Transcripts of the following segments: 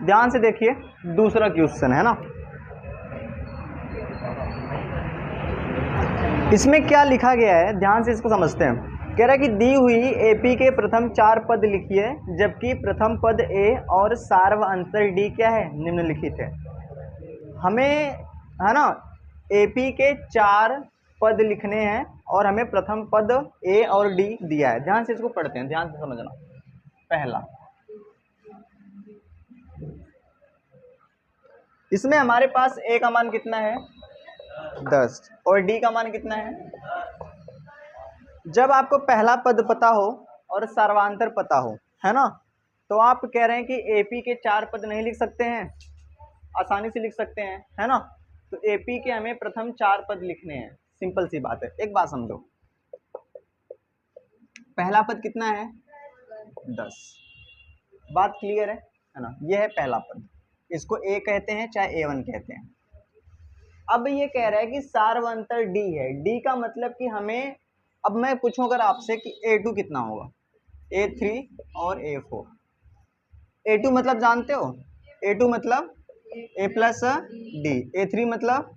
ध्यान से देखिए, दूसरा क्वेश्चन है ना, इसमें क्या लिखा गया है, ध्यान से इसको समझते हैं। कह रहा है कि दी हुई एपी के प्रथम 4 पद लिखिए, जबकि प्रथम पद ए और सार्वअंतर डी क्या है, निम्नलिखित है। हमें है ना एपी के 4 पद लिखने हैं और हमें प्रथम पद ए और डी दिया है। ध्यान से इसको पढ़ते हैं, ध्यान से समझना। पहला, इसमें हमारे पास ए का मान कितना है 10 और डी का मान कितना है। जब आपको पहला पद पता हो और सर्वांतर पता हो, है ना, तो आप कह रहे हैं कि एपी के 4 पद नहीं लिख सकते हैं, आसानी से लिख सकते हैं, है ना। तो एपी के हमें प्रथम 4 पद लिखने हैं, सिंपल सी बात है। एक बात समझो, पहला पद कितना है 10, बात क्लियर है ना। यह है पहला पद, इसको ए कहते हैं चाहे A1 कहते हैं। अब ये कह रहा है कि सार्वअंतर डी है, डी का मतलब कि हमें, अब मैं पूछूं अगर आपसे कि A2 कितना होगा, A3 और A4। A2 मतलब जानते हो, A2 मतलब A प्लस डी, A3 मतलब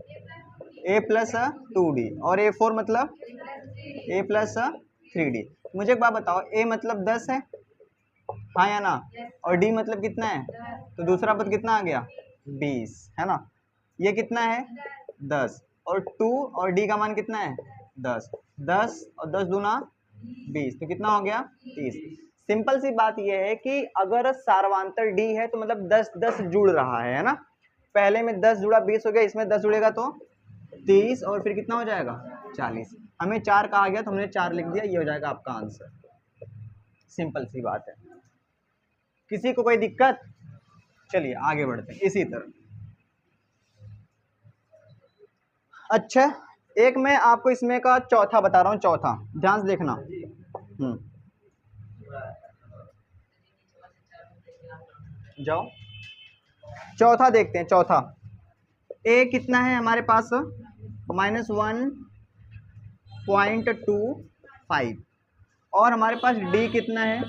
A प्लस 2D और A4 मतलब A प्लस 3D। मुझे एक बात बताओ, A मतलब 10 है, हाँ या ना, और डी मतलब कितना है, तो दूसरा पद कितना आ गया 20, है ना। ये कितना है 10 और 2 और डी का मान कितना है 10, 10 और 10 दूना 20, तो कितना हो गया 30। सिंपल सी बात यह है कि अगर सार्वांतर डी है तो मतलब 10 10 जुड़ रहा है ना। पहले में 10 जुड़ा 20 हो गया, इसमें 10 जुड़ेगा तो 30 और फिर कितना हो जाएगा 40। हमें 4 कहा गया तो हमने 4 लिख दिया, ये हो जाएगा आपका आंसर। सिंपल सी बात है। किसी को कोई दिक्कत? चलिए आगे बढ़ते हैं इसी तरह। अच्छा, एक मैं आपको इसमें का चौथा बता रहा हूँ, चौथा ध्यान से देखना। जाओ चौथा देखते हैं। चौथा ए कितना है हमारे पास -1.25 और हमारे पास डी कितना है,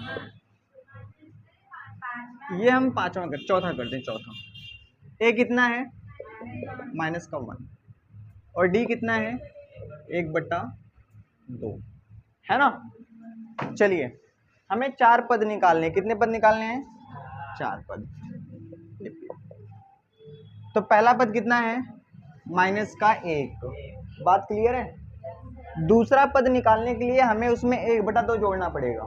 ये हम पांचवा कर, चौथा करते हैं। चौथा ए कितना है -1 और डी कितना है 1/2, है ना। चलिए हमें 4 पद निकालने हैं। कितने पद निकालने हैं 4 पद। तो पहला पद कितना है -1, बात क्लियर है। दूसरा पद निकालने के लिए हमें उसमें 1/2 जोड़ना पड़ेगा,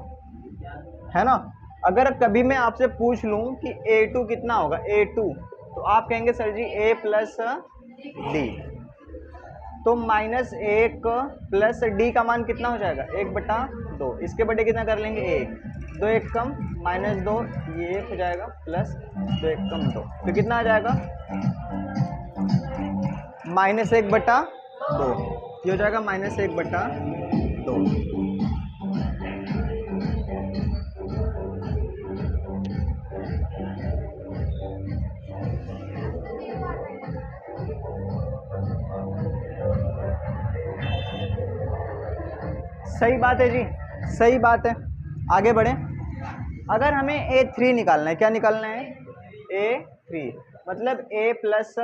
है ना। अगर कभी मैं आपसे पूछ लूं कि A2 कितना होगा, A2, तो आप कहेंगे sir ji A plus D, तो -1 प्लस डी का मान कितना हो जाएगा 1/2। इसके बटे कितना कर लेंगे 1, 2 1 कम -2, ये 1 हो जाएगा प्लस 2 1 कम 2, तो कितना आ जाएगा -1/2, ये हो जाएगा -1/2। सही बात है जी, सही बात है। आगे बढ़े। अगर हमें A3 निकालना है, क्या निकालना है A3, मतलब A plus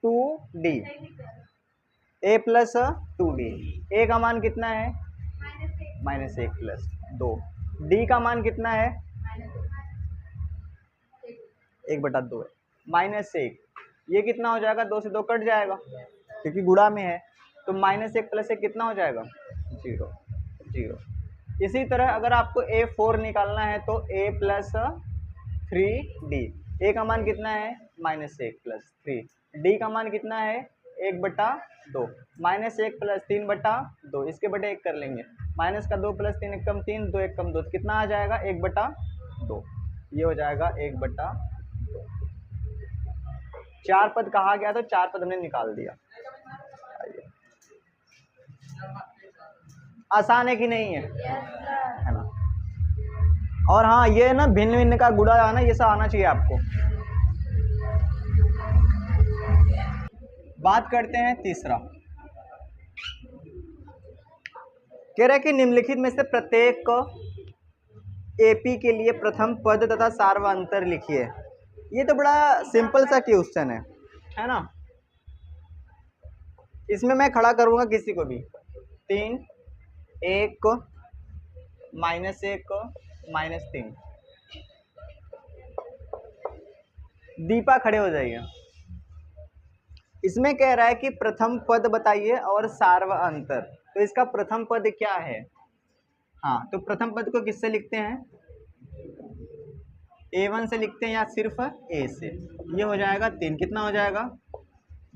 2D, A plus 2D। A का मान कितना है -1 प्लस 2, D का मान कितना है 1/2 है -1, ये कितना हो जाएगा 2 से 2 कट जाएगा क्योंकि गुणा में है, तो -1 प्लस 1 कितना हो जाएगा 0 0। इसी तरह अगर आपको A4 निकालना है तो A प्लस 3D, A का मान कितना है -1 प्लस 3, D का मान कितना है 1/2, -1 प्लस 3/2, इसके बटे 1 कर लेंगे, माइनस का 2 प्लस 3 1 कम 3, 2 1 कम 2, तो कितना आ जाएगा 1/2, ये हो जाएगा 1/2। 4 पद कहा गया तो 4 पद हमने निकाल दिया। आसान है कि नहीं है, है ना। और हाँ ये ना भिन्न भिन्न का गुणा आना, ये सब आना चाहिए आपको। बात करते हैं तीसरा। कह रहा है कि निम्नलिखित में से प्रत्येक एपी के लिए प्रथम पद तथा सार्वअंतर लिखिए। ये तो बड़ा सिंपल सा क्वेश्चन है ना। इसमें मैं खड़ा करूँगा किसी को भी, 3, 1, -1, -3, दीपा खड़े हो जाइए। इसमें कह रहा है कि प्रथम पद बताइए और सार्व अंतर। तो इसका प्रथम पद क्या है? हाँ, तो प्रथम पद को किससे लिखते हैं? A1 से लिखते हैं या सिर्फ A से? ये हो जाएगा 3। कितना हो जाएगा?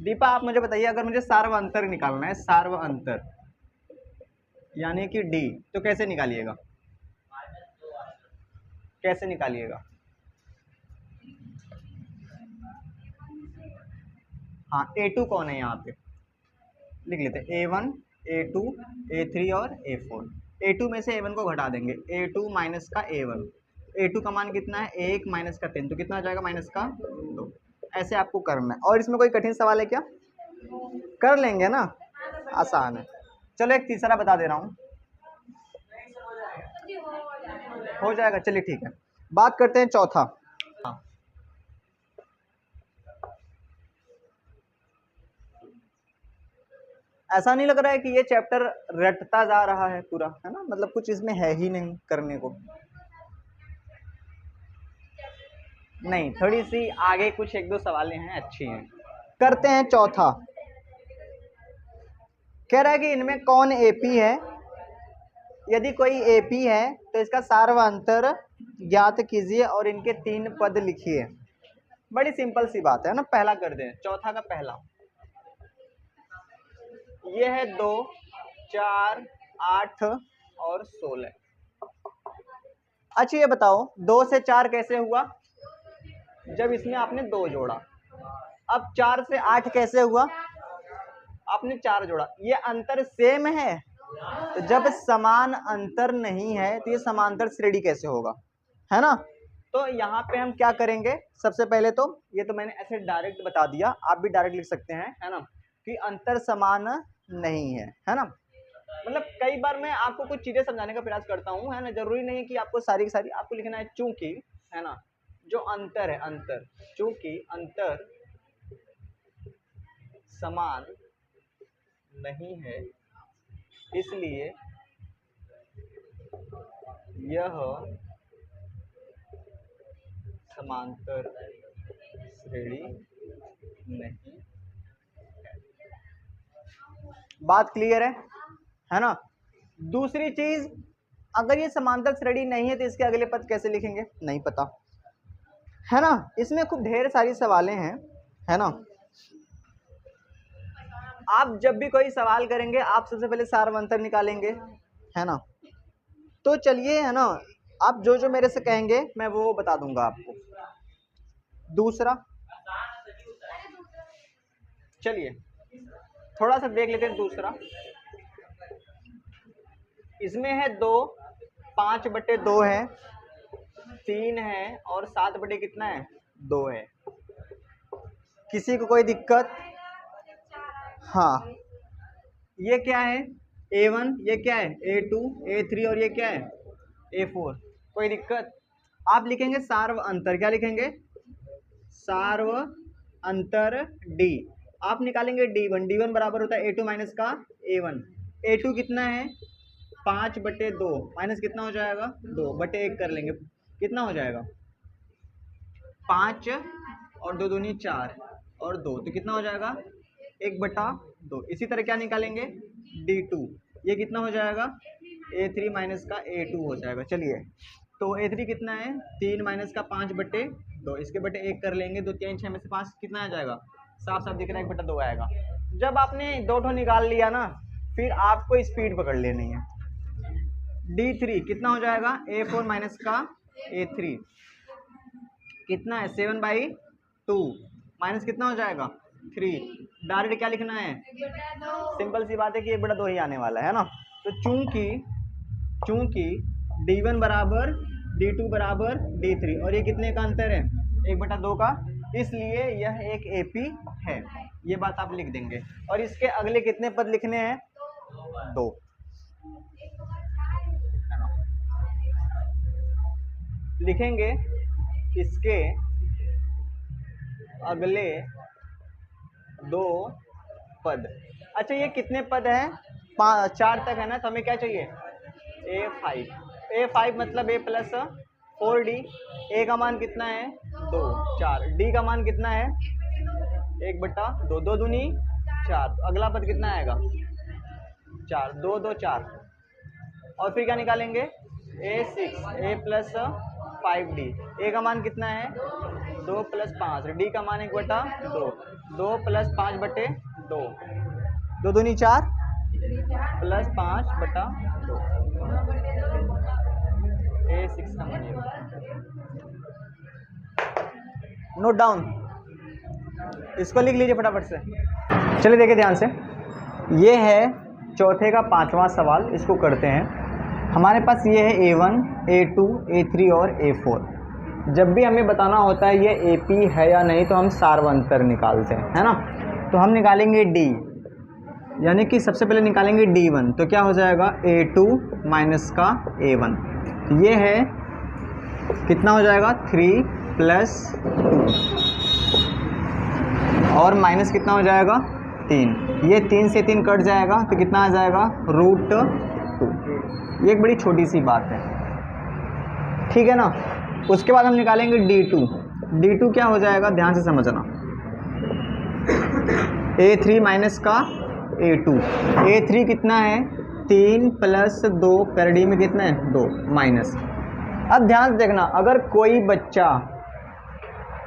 दीपा आप मुझे बताइए, अगर मुझे सार्व अंतर निकालना है, सार्व अंतर यानी कि D, तो कैसे निकालिएगा? कैसे निकालिएगा? हाँ, A2 कौन है यहाँ पे? लिख लेते हैं A1, A2, A3 और A4। A2 में से A1 को घटा देंगे, A2 माइनस का A1। A2 का मान कितना है? 1 माइनस का 3, तो कितना हो जाएगा? माइनस का 2। ऐसे आपको करना है। और इसमें कोई कठिन सवाल है क्या? कर लेंगे ना, आसान है। चलो एक तीसरा बता दे रहा हूँ, हो जाएगा। चलिए ठीक है, बात करते हैं चौथा। हाँ, ऐसा नहीं लग रहा है कि ये चैप्टर रटता जा रहा है पूरा, है ना? मतलब कुछ इसमें है ही नहीं करने को। नहीं, थोड़ी सी आगे कुछ 1-2 सवालें हैं, अच्छी हैं। करते हैं चौथा। कह रहा है कि इनमें कौन एपी है? यदि कोई एपी है तो इसका सार्व अंतर ज्ञात कीजिए और इनके 3 पद लिखिए। बड़ी सिंपल सी बात है ना। पहला कर दें, चौथा का पहला, ये है 2, 4, 8 और 16। अच्छा ये बताओ, 2 से 4 कैसे हुआ? जब इसमें आपने 2 जोड़ा। अब 4 से 8 कैसे हुआ? आपने 4 जोड़ा। ये अंतर सेम है, तो जब समान अंतर नहीं है तो ये समांतर श्रेणी कैसे होगा, है ना? तो यहाँ पे हम क्या करेंगे? सबसे पहले तो ये तो मैंने ऐसे डायरेक्ट बता दिया, आप भी डायरेक्ट लिख सकते हैं, है ना, कि अंतर समान नहीं है ना। मतलब कई बार मैं आपको कुछ चीजें समझाने का प्रयास करता हूँ, है ना। जरूरी नहीं है कि आपको सारी की सारी आपको लिखना है। चूंकि, है ना, जो अंतर है, अंतर, चूंकि अंतर समान नहीं है इसलिए यह समांतर श्रेणी नहीं है। बात क्लियर है ना? दूसरी चीज, अगर ये समांतर श्रेणी नहीं है तो इसके अगले पद कैसे लिखेंगे? नहीं पता, है ना। इसमें खूब ढेर सारी सवालें हैं, है ना। आप जब भी कोई सवाल करेंगे आप सबसे पहले सार्व अंतर निकालेंगे, है ना। तो चलिए, है ना, आप जो जो मेरे से कहेंगे मैं वो बता दूंगा आपको। दूसरा, चलिए थोड़ा सा देख लेते हैं। दूसरा, इसमें है 2, 5/2 है, 3 है और 7 कितना है? 2 है। किसी को कोई दिक्कत? हाँ, ये क्या है? A1, ये क्या है? A2, A3 और ये क्या है? A4। कोई दिक्कत? आप लिखेंगे सार्व अंतर। क्या लिखेंगे? सार्व अंतर D। आप निकालेंगे D1। D1 बराबर होता है A2 माइनस का A1। A2 कितना है? 5/2 माइनस कितना हो जाएगा? 2/1 कर लेंगे, कितना हो जाएगा? 5 और 2 दूनी 4 और 2, तो कितना हो जाएगा? 1/2। इसी तरह क्या निकालेंगे? D2, ये कितना हो जाएगा? A3 माइनस का A2 हो जाएगा। चलिए, तो A3 कितना है? 3 माइनस का 5/2, इसके बटे 1 कर लेंगे। 2 3 6 में से 5 कितना आ जाएगा? साफ साफ दिख रहा है, 1/2 आएगा। जब आपने 2 ठो निकाल लिया ना, फिर आपको स्पीड पकड़ लेनी है। D3 कितना हो जाएगा? A4 माइनस का A3 कितना है? 7/2 माइनस कितना हो जाएगा? 3। डायरेक्ट क्या लिखना है? सिंपल सी बात है कि 1/2 ही आने वाला है ना। तो चूंकि D1 बराबर D2 बराबर D3 और ये कितने का अंतर है? 1/2 का, इसलिए यह एक एपी है। ये बात आप लिख देंगे। और इसके अगले कितने पद लिखने हैं? 2। लिखेंगे इसके अगले दो पद। अच्छा ये कितने पद हैं? 4 तक है ना, तो हमें क्या चाहिए? A5 मतलब A प्लस 4D। A का मान कितना है? 2 4। D का मान कितना है? 1/2। 2 दूनी 4। तो अगला पद कितना आएगा? 4। 2 2 4। और फिर क्या निकालेंगे? A6 A plus 5D। A का मान कितना है? 2 + 5। D का मान 1/2। 2 + 5/2। 2 दूनी 4 + 5/2। A6 का मान ये। नोट डाउन, इसको लिख लीजिए फटाफट से। चलिए देखिए ध्यान से, ये है चौथे का 5वां सवाल। इसको करते हैं। हमारे पास ये है A1 A2 A3 और A4। जब भी हमें बताना होता है ये AP है या नहीं तो हम सार्वंतर निकालते हैं, है ना। तो हम निकालेंगे D, यानी कि सबसे पहले निकालेंगे D1। तो क्या हो जाएगा? A2 माइनस का A1। तो ये है कितना हो जाएगा? 3 + 2 और माइनस कितना हो जाएगा? 3। ये 3 से 3 कट जाएगा तो कितना आ जाएगा? √2। ये एक बड़ी छोटी सी बात है, ठीक है ना। उसके बाद हम निकालेंगे D2। D2 क्या हो जाएगा? ध्यान से समझना। A3 माइनस का A2। A3 कितना है? 3 + 2 करड़ी में कितना है? 2 माइनस। अब ध्यान से देखना, अगर कोई बच्चा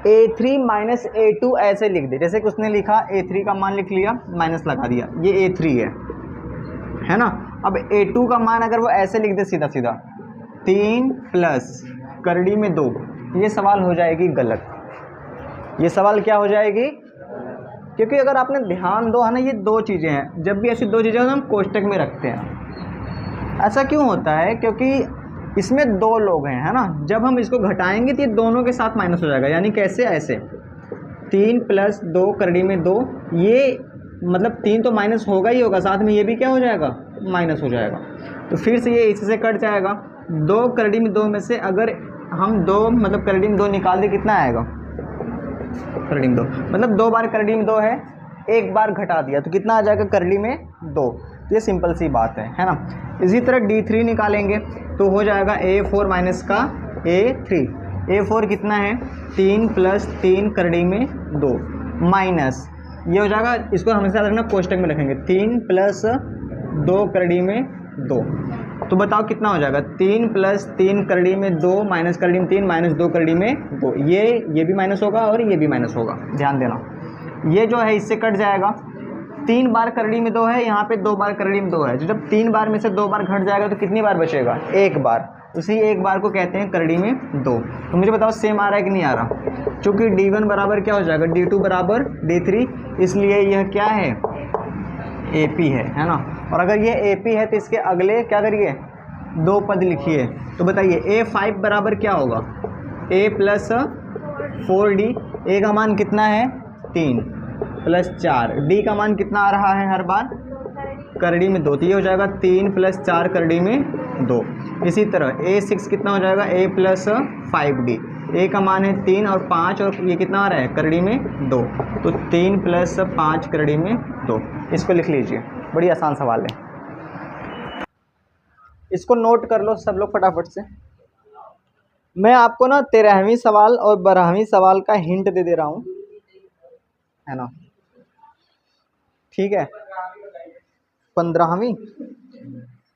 A3 माइनस A2 ऐसे लिख दे, जैसे कि उसने लिखा A3 का मान लिख लिया, माइनस लगा दिया, ये A3 है ना। अब A2 का मान अगर वो ऐसे लिख दे सीधा सीधा 3 प्लस करड़ी में 2, ये सवाल हो जाएगी गलत। ये सवाल क्या हो जाएगी? क्योंकि अगर आपने ध्यान दो है ना, ये दो चीज़ें हैं। जब भी ऐसी दो चीज़ें हम कोष्टक में रखते हैं। ऐसा क्यों होता है? क्योंकि इसमें 2 लोग हैं, है ना। जब हम इसको घटाएंगे तो ये दोनों के साथ माइनस हो जाएगा। यानी कैसे? ऐसे 3 + 2 करड़ी में 2, ये मतलब 3 तो माइनस होगा ही होगा, साथ में ये भी क्या हो जाएगा? माइनस हो जाएगा। तो फिर से ये इससे कट जाएगा। 2 करड़ी में 2 में से अगर हम 2 मतलब करड़ी में 2 निकाल दें, कितना आएगा? करड़ी में 2 मतलब 2 बार करड़ी में 2 है, एक बार घटा दिया तो कितना आ जाएगा? करड़ी में 2। तो ये सिंपल सी बात है ना। इसी तरह D3 निकालेंगे तो हो जाएगा A4 माइनस का A3। A4 कितना है? 3 + 3 करड़ी में 2 माइनस, ये हो जाएगा। इसको हमेशा रखना कोष्टक में रखेंगे। 3 + 2 करड़ी में 2। तो बताओ कितना हो जाएगा? 3 + 3 करड़ी में 2 माइनस करड़ी में 3 माइनस 2 करड़ी में 2। ये भी माइनस होगा और ये भी माइनस होगा। ध्यान देना, ये जो है इससे कट जाएगा। 3 बार करड़ी में 2 है, यहाँ पे 2 बार करड़ी में 2 है। तो जब 3 बार में से 2 बार घट जाएगा तो कितनी बार बचेगा? 1 बार। उसी 1 बार को कहते हैं करड़ी में 2। तो मुझे बताओ सेम आ रहा है कि नहीं आ रहा? चूँकि D1 बराबर क्या हो जाएगा? D2 बराबर D3, इसलिए यह क्या है? AP है ना। और अगर ये AP है तो इसके अगले क्या करिए? 2 पद लिखिए। तो बताइए A5 बराबर क्या होगा? A + 4D। A का मान कितना है? 3 + 4। D का मान कितना आ रहा है हर बार? करड़ी में 2। तो ये हो जाएगा 3 + 4 करड़ी में 2। इसी तरह A6 कितना हो जाएगा? A + 5D। A का मान है 3 और 5 और ये कितना आ रहा है? करड़ी में 2। तो 3 + 5 करड़ी में 2। इसको लिख लीजिए, बड़ी आसान सवाल है। इसको नोट कर लो सब लोग फटाफट से। मैं आपको ना 13वीं सवाल और 12वीं सवाल का हिंट दे रहा हूँ, है ना। ठीक है।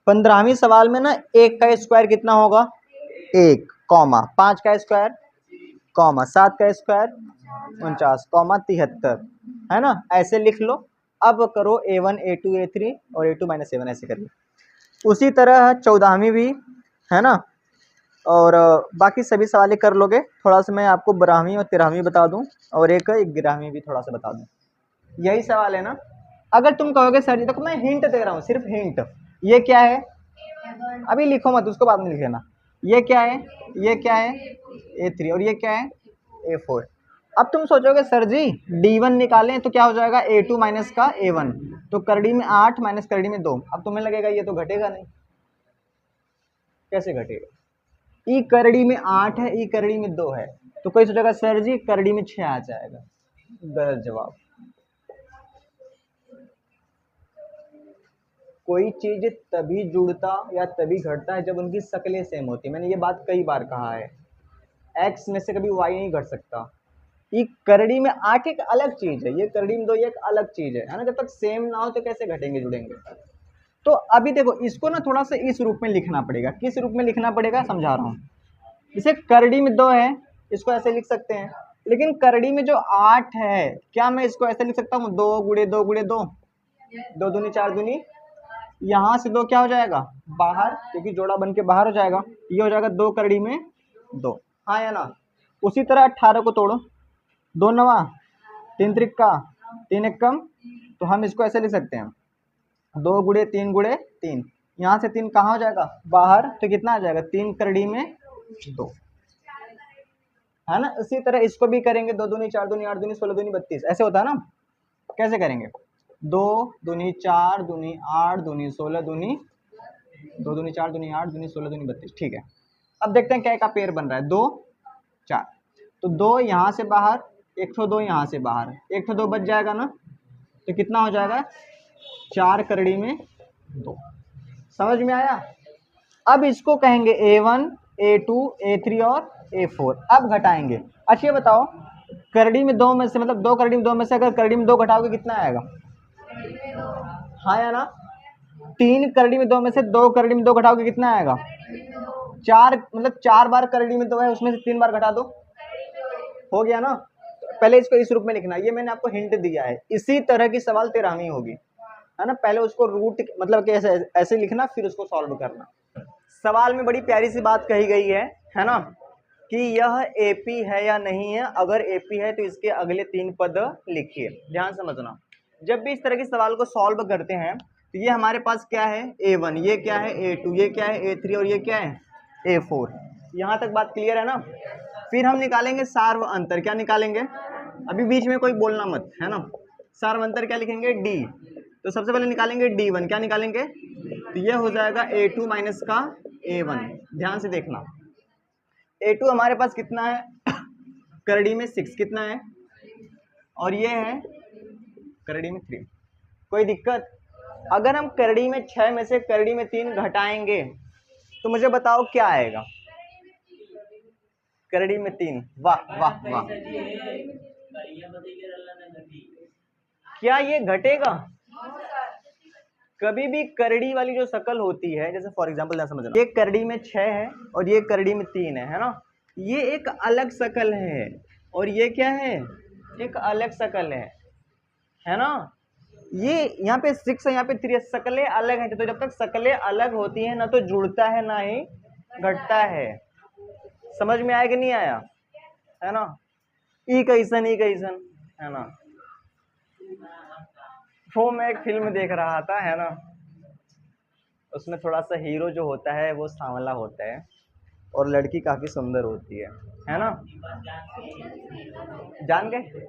15वीं सवाल में ना 1 का स्क्वायर कितना होगा? 1, 5 का स्क्वायर, 7 का स्क्वायर 49, 73, है ना। ऐसे लिख लो। अब करो A1 A2 A3 और A2 - A1 ऐसे करिए। उसी तरह 14वीं भी, है ना। और बाकी सभी सवाल कर लोगे। थोड़ा सा मैं आपको 12वीं और 13वीं बता दूं और एक 11वीं भी थोड़ा सा बता दूं। यही सवाल है ना। अगर तुम कहोगे सर जी, तो मैं हिंट दे रहा हूँ, सिर्फ हिंट। ये क्या है? अभी लिखो मत, उसको बाद में लिख लेना। ये क्या है? ये क्या है? A3। और ये क्या है? A4। अब तुम सोचोगे सर जी D1 निकालें तो क्या हो जाएगा? A2 माइनस का A1। तो करड़ी में 8 माइनस करड़ी में 2। अब तुम्हें लगेगा ये तो घटेगा नहीं। कैसे घटेगा? ई करड़ी में 8 है, ई करड़ी में 2 है, तो कोई सोचेगा सर जी करड़ी में 6 आ जाएगा। गलत जवाब। कोई चीज तभी जुड़ता या तभी घटता है जब उनकी शक्लें सेम होती है। मैंने ये बात कई बार कहा है, एक्स में से कभी वाई नहीं घट सकता। ये करड़ी में आठ एक अलग चीज है, ये करड़ी में दो ये एक अलग चीज है ना। जब तक सेम ना हो तो कैसे घटेंगे जुड़ेंगे। तो अभी देखो इसको ना थोड़ा सा इस रूप में लिखना पड़ेगा। किस रूप में लिखना पड़ेगा समझा रहा हूँ। जैसे करड़ी में दो है, इसको ऐसे लिख सकते हैं, लेकिन करड़ी में जो आठ है, क्या मैं इसको ऐसे लिख सकता हूँ, 2 गुणे 2 गुणे 2, 2 दूनी 4 दूनी, यहाँ से 2 क्या हो जाएगा बाहर, क्योंकि जोड़ा बन के बाहर हो जाएगा। ये हो जाएगा 2 करड़ी में 2, हाँ या ना। उसी तरह 18 को तोड़ो, 2 नवा 3 त्रिक्का 3 एकम, तो हम इसको ऐसे लिख सकते हैं 2 गुणे 3 गुणे 3, यहाँ से 3 कहाँ हो जाएगा बाहर, तो कितना आ जाएगा 3 करड़ी में 2, है ना। इसी तरह इसको भी करेंगे, 2 दूनी 4 दूनी 8 दूनी 16 दूनी 32, ऐसे होता है ना। कैसे करेंगे, 2 दूनी 4 दूनी 8 दूनी 16 दूनी 2 दूनी 4 दूनी 8 दूनी 16 दूनी 32, ठीक है। अब देखते हैं क्या का पेयर बन रहा है, 2 4, तो 2 यहाँ से बाहर, 1 तो 2 यहाँ से बाहर, 1 तो 2 बच जाएगा ना, तो कितना हो जाएगा 4 करड़ी में 2। समझ में आया। अब इसको कहेंगे A1 A2 A3 और A4। अब घटाएंगे। अच्छा ये बताओ, करड़ी में 2 में से, मतलब 2 करड़ी में 2 में से अगर करड़ी में 2 घटाओगे कितना आएगा, हाँ या ना। 3 करड़ी में 2 में से 2 करड़ी में 2 घटाओगे कितना आएगा 4, मतलब 4 बार करड़ी में 2 है, उसमें से 3 बार घटा दो, हो गया ना। पहले इसको इस रूप में लिखना, ये मैंने आपको हिंट दिया है। इसी तरह की सवाल 13वीं होगी, है ना। पहले उसको रूट मतलब कि ऐसे लिखना, फिर उसको सॉल्व करना। सवाल में बड़ी प्यारी सी बात कही गई है ना, कि यह एपी है या नहीं है। अगर एपी है तो इसके अगले 3 पद लिखिए। ध्यान समझना, जब भी इस तरह के सवाल को सॉल्व करते हैं तो ये हमारे पास क्या है A1, ये क्या है A2, ये क्या है A3 और ये क्या है A4। यहाँ तक बात क्लियर है ना। फिर हम निकालेंगे सार्व अंतर। क्या निकालेंगे, अभी बीच में कोई बोलना मत, है ना। सार्व अंतर क्या लिखेंगे D, तो सबसे पहले निकालेंगे D1। क्या निकालेंगे, तो ये हो जाएगा A2 माइनस का A1। ध्यान से देखना, A2 हमारे पास कितना है करड़ी में 6 कितना है, और ये है करड़ी में 3। कोई दिक्कत। अगर हम करड़ी में 6 में से करड़ी में 3 घटाएंगे तो मुझे बताओ क्या आएगा, करड़ी में 3। वाह वाह वाह, क्या ये घटेगा। कभी भी करड़ी वाली जो शक्ल होती है, जैसे फॉर एग्जांपल ना समझना, ये करड़ी में 6 है और ये करड़ी में 3 है ना। ये एक अलग शक्ल है और ये क्या है, एक अलग शक्ल है ना। ये यहाँ पे 6 है, यहाँ पे 3 है, शक्लें अलग हैं। तो जब तक शक्लें अलग होती हैं ना तो जुड़ता है ना ही घटता है। समझ में आया कि नहीं आया, है ना। ई कैसन है ना। वो मैं एक फिल्म देख रहा था, है ना, उसमें थोड़ा सा हीरो जो होता है वो सांवला होता है और लड़की काफी सुंदर होती है ना। जान गए।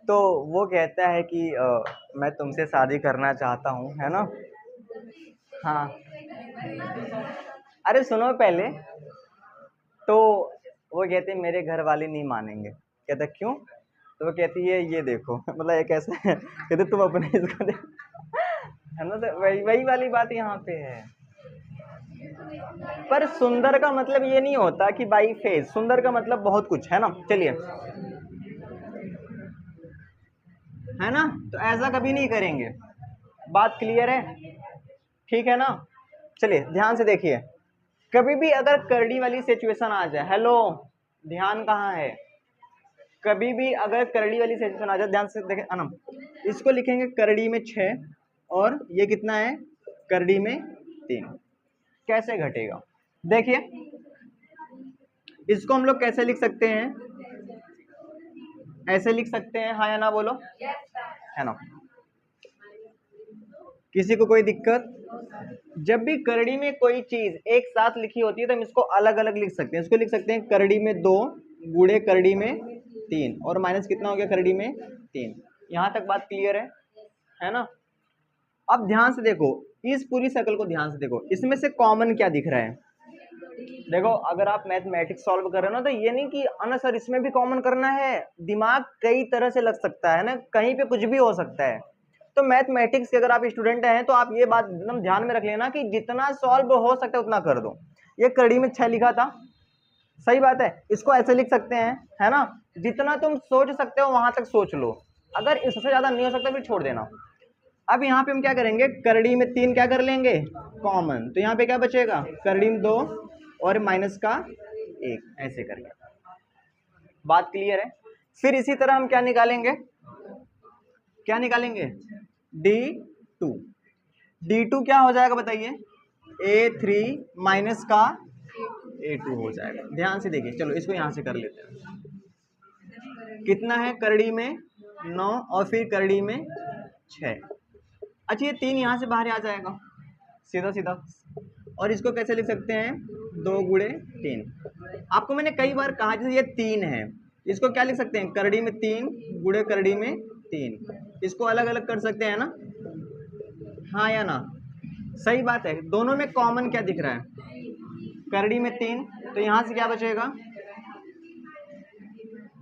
तो वो कहता है कि मैं तुमसे शादी करना चाहता हूँ, है ना। हाँ, अरे सुनो पहले। तो वो कहते मेरे घर वाले नहीं मानेंगे। कहता क्यों, तो वो कहती है ये देखो मतलब एक ऐसा है, कहते तुम अपने इसको देख, है ना। तो वही वाली बात यहाँ पे है। पर सुंदर का मतलब ये नहीं होता कि बाई फेस, सुंदर का मतलब बहुत कुछ है ना। चलिए, है ना, तो ऐसा कभी नहीं करेंगे। बात क्लियर है, ठीक है ना। चलिए ध्यान से देखिए, कभी भी अगर करड़ी वाली सिचुएशन आ जाए, हेलो ध्यान कहाँ है, कभी भी अगर करड़ी वाली सिचुएशन आ जाए, ध्यान से देखें अनम, इसको लिखेंगे करड़ी में 6 और ये कितना है करड़ी में 3। कैसे घटेगा, देखिए इसको हम लोग कैसे लिख सकते हैं, ऐसे लिख सकते हैं, हाँ या ना बोलो, है ना। किसी को कोई दिक्कत। जब भी करड़ी में कोई चीज एक साथ लिखी होती है तो हम इसको अलग अलग लिख सकते हैं। इसको लिख सकते हैं करड़ी में 2 गुणे करड़ी में 3 और माइनस कितना हो गया करड़ी में 3। यहां तक बात क्लियर है ना। अब ध्यान से देखो, इस पूरी शक्ल को ध्यान से देखो, इसमें से कॉमन क्या दिख रहा है, देखो अगर आप मैथमेटिक्स सॉल्व कर रहे हो ना, तो ये नहीं कि अना सर इसमें भी कॉमन करना है, दिमाग कई तरह से लग सकता है ना, कहीं पे कुछ भी हो सकता है। तो मैथमेटिक्स के अगर आप स्टूडेंट हैं तो आप ये बात एकदम ध्यान में रख लेना कि जितना सॉल्व हो सकता है उतना कर दो। ये कड़ी में 6 लिखा था, सही बात है, इसको ऐसे लिख सकते हैं, है ना, जितना तुम सोच सकते हो वहां तक सोच लो, अगर इससे ज्यादा नहीं हो सकता फिर छोड़ देना। अब यहाँ पे हम क्या करेंगे, करड़ी में 3 क्या कर लेंगे कॉमन, तो यहाँ पे क्या बचेगा, करड़ी में 2 और माइनस का 1, ऐसे करके। बात क्लियर है। फिर इसी तरह हम क्या निकालेंगे, क्या निकालेंगे, D2। D2 क्या हो जाएगा बताइए, A3 माइनस का A2 हो जाएगा। ध्यान से देखिए, चलो इसको यहां से कर लेते हैं। कितना है करड़ी में 9 और फिर करड़ी में 6। अच्छा ये 3 यहां से बाहर आ जाएगा सीधा सीधा, और इसको कैसे लिख सकते हैं, 2 गुणे 3। आपको मैंने कई बार कहा जैसे ये 3 है, इसको क्या लिख सकते हैं, करड़ी में 3 गुणे करड़ी में 3, इसको अलग अलग कर सकते हैं ना, हाँ या ना, सही बात है। दोनों में कॉमन क्या दिख रहा है, करड़ी में 3, तो यहां से क्या बचेगा,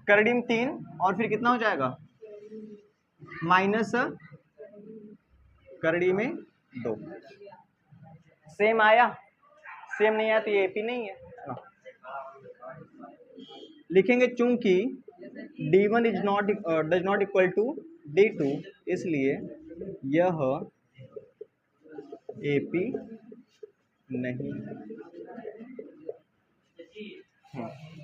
करड़ी में 3 और फिर कितना हो जाएगा, माइनस करड़ी में 2। सेम आया, सेम नहीं आया तो ये एपी नहीं है ना। लिखेंगे चूंकि D1 is not does not equal to D2, इसलिए यह एपी नहीं है।